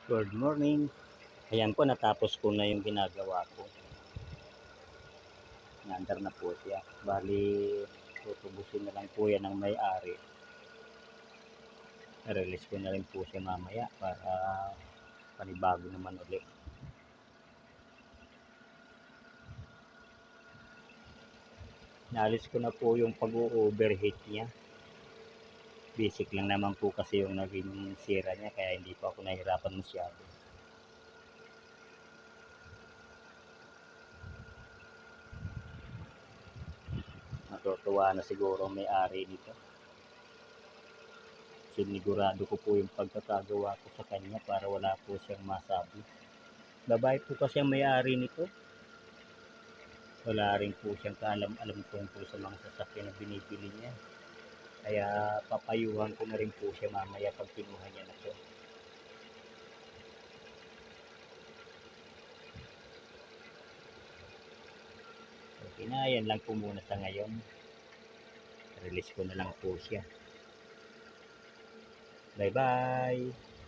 Good morning. Ayan po, natapos ko na yung ginagawa ko. Naandar na po siya. Bali, tutubusin na lang po yan ng may-ari. Release ko na rin po siya mamaya para panibago naman ulit. Naalis ko na po yung pag-overheat niya. Basic lang naman po kasi yung naging sira niya, kaya hindi pa ako nahirapan masyado. Natutuwa na siguro ang may-ari nito. Sinigurado ko po yung pagkakagawa ko sa kanya para wala po siyang masabi. Babae po kasi ang may-ari nito. Wala rin po siyang kaalam-alam tungkol sa mga sasakyan na binibili niya. Kaya papayuhan ko na rin po siya mamaya pag kinuha niya na to. Okay na, yan lang po muna sa ngayon. Release ko na lang po siya. Bye bye!